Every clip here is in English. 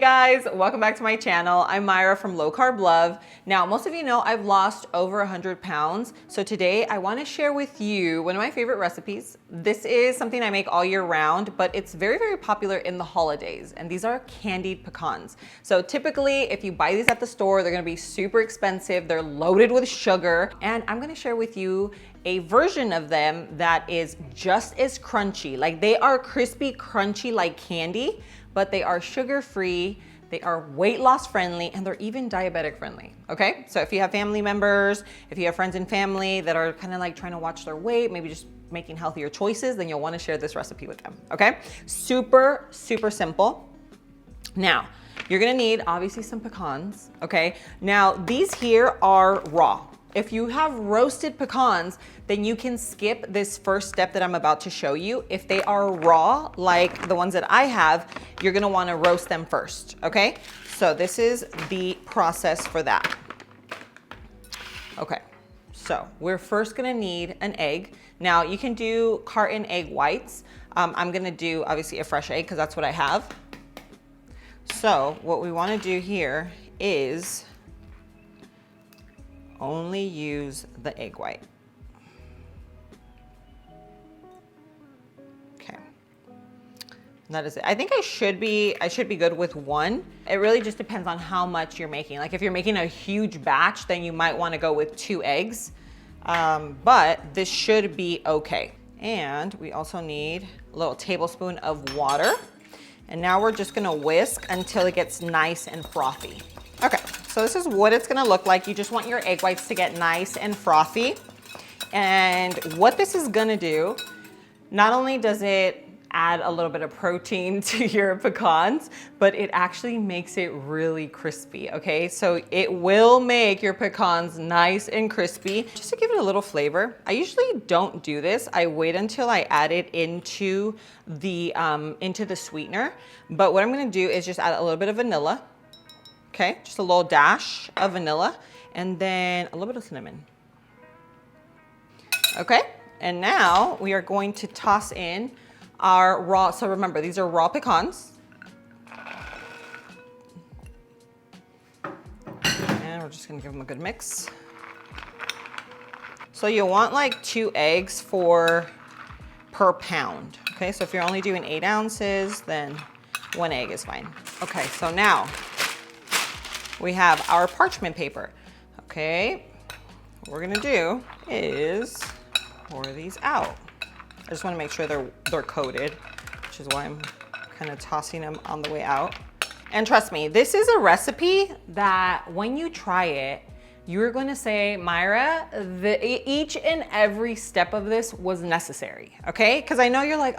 guys, welcome back to my channel. I'm Myra from Low Carb Love. Now, most of you know I've lost over 100 pounds. So today I want to share with you one of my favorite recipes. This is something I make all year round, but it's very, very popular in the holidays. And these are candied pecans. So typically, if you buy these at the store, they're going to be super expensive. They're loaded with sugar. And I'm going to share with you a version of them that is just as crunchy. Like they are crispy, crunchy like candy, but they are sugar-free, they are weight loss friendly, and they're even diabetic friendly, okay? So if you have family members, if you have friends and family that are kind of like trying to watch their weight, maybe just making healthier choices, then you'll wanna share this recipe with them, okay? Super, super simple. Now, you're gonna need obviously some pecans, okay? Now, these here are raw. If you have roasted pecans, then you can skip this first step that I'm about to show you. If they are raw, like the ones that I have, you're gonna wanna roast them first, okay? So this is the process for that. Okay, so we're first gonna need an egg. Now you can do carton egg whites. I'm gonna do obviously a fresh egg because that's what I have. So what we wanna do here is only use the egg white. Okay, that is it. I think I should be good with one. It really just depends on how much you're making. Like if you're making a huge batch, then you might want to go with 2 eggs. But this should be okay. And we also need a little tablespoon of water. And now we're just gonna whisk until it gets nice and frothy. Okay, so this is what it's gonna look like. You just want your egg whites to get nice and frothy. And what this is gonna do, not only does it add a little bit of protein to your pecans, but it actually makes it really crispy, okay? So it will make your pecans nice and crispy. Just to give it a little flavor, I usually don't do this. I wait until I add it into the sweetener. But what I'm gonna do is just add a little bit of vanilla. Okay, just a little dash of vanilla and then a little bit of cinnamon. Okay, and now we are going to toss in our raw, so remember, these are raw pecans. And we're just gonna give them a good mix. So you'll want like 2 eggs per pound. Okay, so if you're only doing 8 ounces, then 1 egg is fine. Okay, so now, we have our parchment paper. Okay, what we're gonna do is pour these out. I just wanna make sure they're coated, which is why I'm kind of tossing them on the way out. And trust me, this is a recipe that when you try it, you're gonna say, Myra, each and every step of this was necessary, okay? Because I know you're like,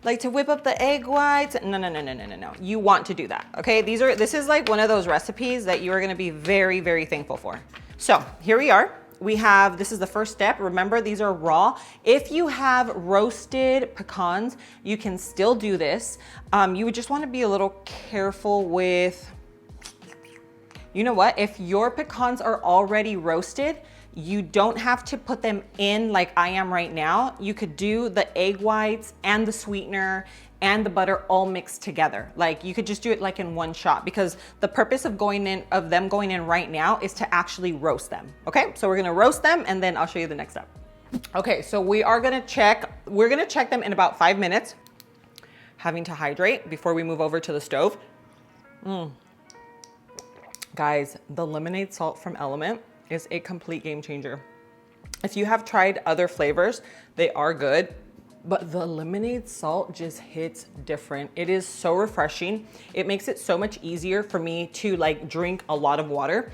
like to whip up the egg whites. No. You want to do that, okay? This is like one of those recipes that you are gonna be very, very thankful for. So here we are. This is the first step. Remember, these are raw. If you have roasted pecans, you can still do this. You would just wanna be a little careful with, you know what? If your pecans are already roasted, you don't have to put them in like I am right now. You could do the egg whites and the sweetener and the butter all mixed together. Like you could just do it like in one shot because the purpose of them going in right now is to actually roast them. Okay, so we're gonna roast them and then I'll show you the next step. Okay, so we're gonna check them in about 5 minutes. Having to hydrate before we move over to the stove. Guys, the lemonade salt from Element is a complete game changer. If you have tried other flavors, they are good, but the lemonade salt just hits different. It is so refreshing. It makes it so much easier for me to like drink a lot of water.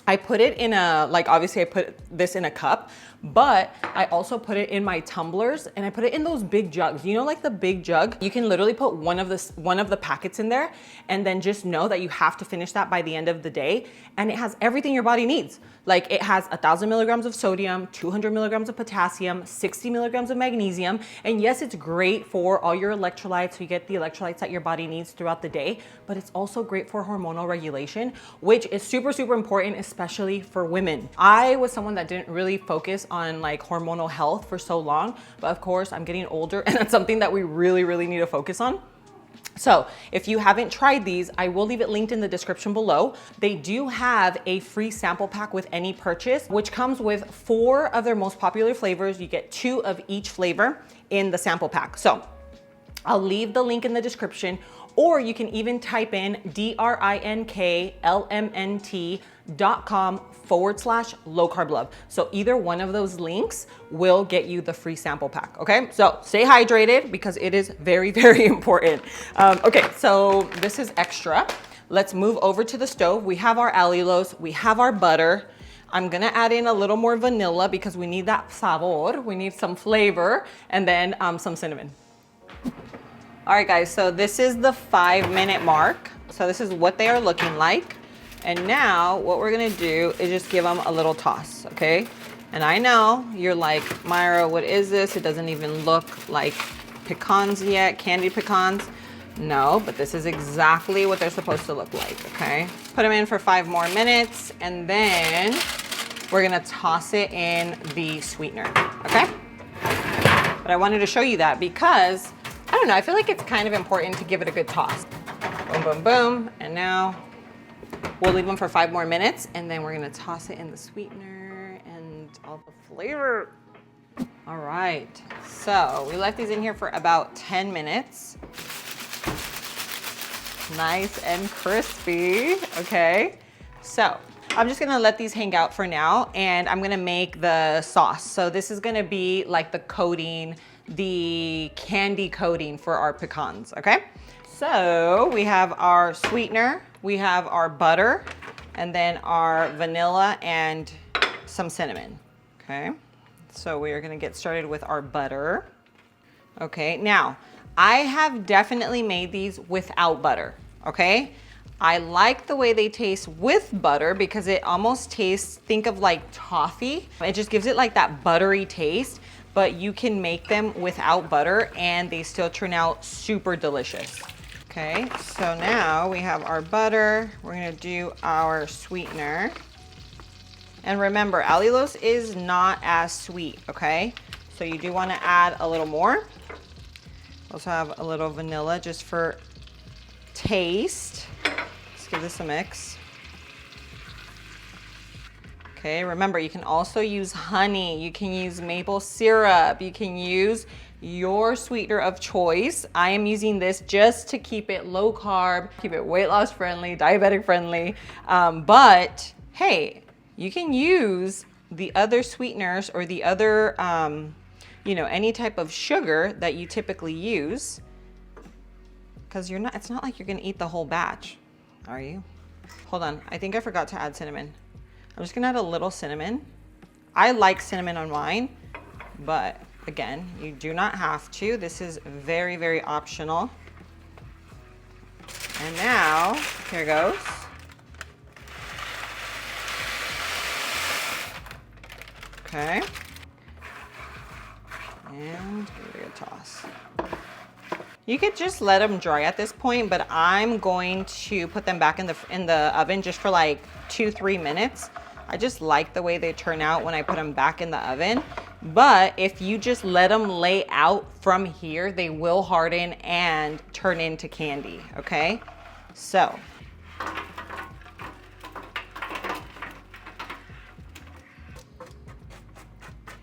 I put it in obviously I put this in a cup, but I also put it in my tumblers and I put it in those big jugs. You know, like the big jug? You can literally put one of the packets in there and then just know that you have to finish that by the end of the day. And it has everything your body needs. Like it has 1,000 milligrams of sodium, 200 milligrams of potassium, 60 milligrams of magnesium. And yes, it's great for all your electrolytes. So you get the electrolytes that your body needs throughout the day, but it's also great for hormonal regulation, which is super, super important, especially for women. I was someone that didn't really focus on like hormonal health for so long, but of course I'm getting older and that's something that we really, really need to focus on. So if you haven't tried these, I will leave it linked in the description below. They do have a free sample pack with any purchase, which comes with 4 of their most popular flavors. You get 2 of each flavor in the sample pack. So I'll leave the link in the description, or you can even type in DRINKLMNT.com/low carb love. So either one of those links will get you the free sample pack. Okay, so stay hydrated because it is very, very important. Okay, so this is extra. Let's move over to the stove. We have our allulose, we have our butter. I'm gonna add in a little more vanilla because we need that sabor, we need some flavor, and then some cinnamon. All right, guys, so this is the 5-minute mark. So this is what they are looking like. And now what we're gonna do is just give them a little toss, okay? And I know you're like, Myra, what is this? It doesn't even look like pecans yet, candied pecans. No, but this is exactly what they're supposed to look like, okay? Put them in for 5 more minutes, and then we're gonna toss it in the sweetener, okay? But I wanted to show you that because I don't know, I feel like it's kind of important to give it a good toss. Boom, boom, boom. And now we'll leave them for 5 more minutes, and then we're gonna toss it in the sweetener and all the flavor. All right, so we left these in here for about 10 minutes. Nice and crispy, okay? So I'm just gonna let these hang out for now, and I'm gonna make the sauce. So this is gonna be like the coating, the candy coating for our pecans, okay? So we have our sweetener, we have our butter, and then our vanilla and some cinnamon, okay? So we are gonna get started with our butter. Okay, now I have definitely made these without butter, okay? I like the way they taste with butter because it almost tastes, think of like toffee. It just gives it like that buttery taste, but you can make them without butter and they still turn out super delicious. Okay, so now we have our butter. We're gonna do our sweetener. And remember, allulose is not as sweet, okay? So you do wanna add a little more. Also have a little vanilla just for taste. Let's give this a mix. Okay, remember you can also use honey, you can use maple syrup, you can use your sweetener of choice. I am using this just to keep it low carb, keep it weight loss friendly, diabetic friendly. But hey, you can use the other sweeteners or the other, you know, any type of sugar that you typically use, because it's not like you're gonna eat the whole batch, are you? Hold on, I think I forgot to add cinnamon. I'm just gonna add a little cinnamon. I like cinnamon on mine, but again, you do not have to. This is very, very optional. And now, here goes. Okay. And give it a toss. You could just let them dry at this point, but I'm going to put them back in the oven just for like 2-3 minutes. I just like the way they turn out when I put them back in the oven. But if you just let them lay out from here, they will harden and turn into candy, okay? So.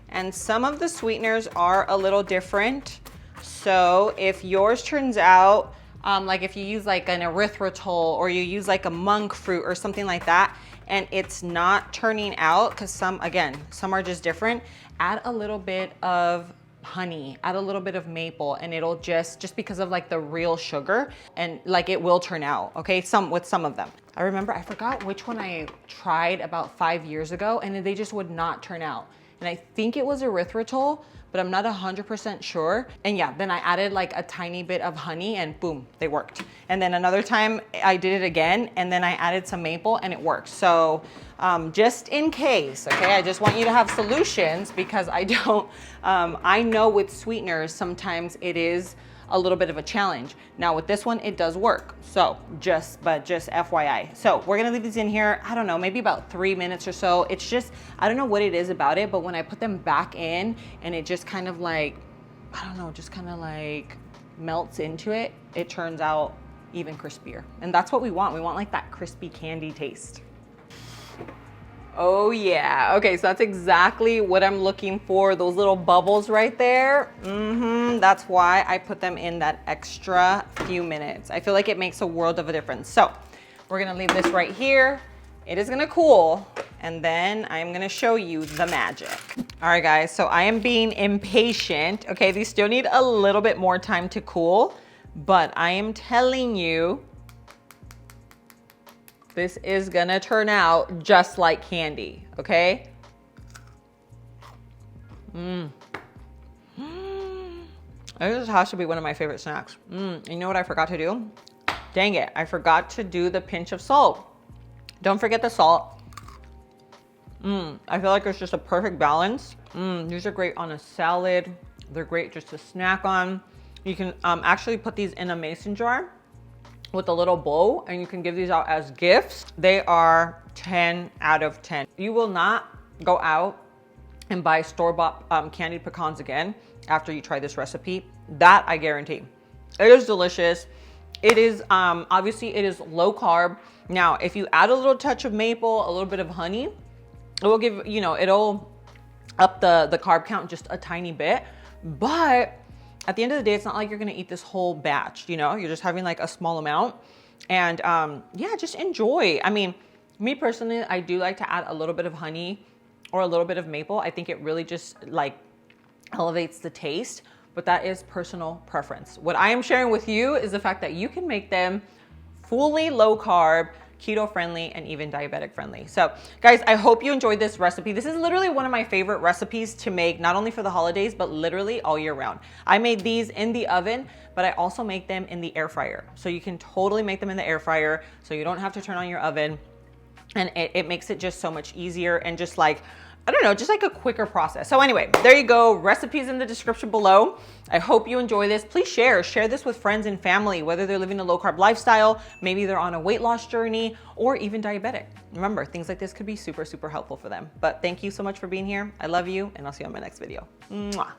And some of the sweeteners are a little different. So if yours turns out, like if you use like an erythritol or you use like a monk fruit or something like that, and it's not turning out, because some are just different, add a little bit of honey, add a little bit of maple, and it'll just because of like the real sugar, and like it will turn out, okay? With some of them. I remember, I forgot which one I tried about 5 years ago, and they just would not turn out. And I think it was erythritol, but I'm not 100% sure. And yeah, then I added like a tiny bit of honey and boom, they worked. And then another time I did it again and then I added some maple and it worked. So just in case, okay, I just want you to have solutions because I know with sweeteners, sometimes it is a little bit of a challenge. Now with this one, it does work. So just FYI. So we're gonna leave these in here, I don't know, maybe about 3 minutes or so. It's just, I don't know what it is about it, but when I put them back in and it just kind of like, I don't know, just kind of like melts into it, it turns out even crispier. And that's what we want. We want like that crispy candy taste. Oh yeah, okay, so that's exactly what I'm looking for. Those little bubbles right there. That's why I put them in that extra few minutes. I feel like it makes a world of a difference. So we're gonna leave this right here. It is gonna cool, and then I'm gonna show you the magic. All right guys, so I am being impatient. Okay, these still need a little bit more time to cool, but I am telling you, this is gonna turn out just like candy, okay? This has to be one of my favorite snacks. You know what I forgot to do? Dang it, I forgot to do the pinch of salt. Don't forget the salt. I feel like it's just a perfect balance. These are great on a salad. They're great just to snack on. You can actually put these in a mason jar with a little bowl, and you can give these out as gifts. They are 10 out of 10. You will not go out and buy store-bought candied pecans again after you try this recipe. That I guarantee. It is delicious. It is, obviously it is low carb. Now, if you add a little touch of maple, a little bit of honey, it will give, you know, it'll up the carb count just a tiny bit. But at the end of the day, it's not like you're gonna eat this whole batch, you know? You're just having like a small amount. And yeah, just enjoy. I mean, me personally, I do like to add a little bit of honey or a little bit of maple. I think it really just like elevates the taste, but that is personal preference. What I am sharing with you is the fact that you can make them fully low carb, keto friendly, and even diabetic friendly. So guys, I hope you enjoyed this recipe. This is literally one of my favorite recipes to make, not only for the holidays, but literally all year round. I made these in the oven, but I also make them in the air fryer. So you can totally make them in the air fryer, so you don't have to turn on your oven. And it makes it just so much easier and just like, I don't know, just like a quicker process. So anyway, there you go. Recipes in the description below. I hope you enjoy this. Please share this with friends and family, whether they're living a low carb lifestyle, maybe they're on a weight loss journey, or even diabetic. Remember, things like this could be super, super helpful for them. But thank you so much for being here. I love you, and I'll see you on my next video. Mwah.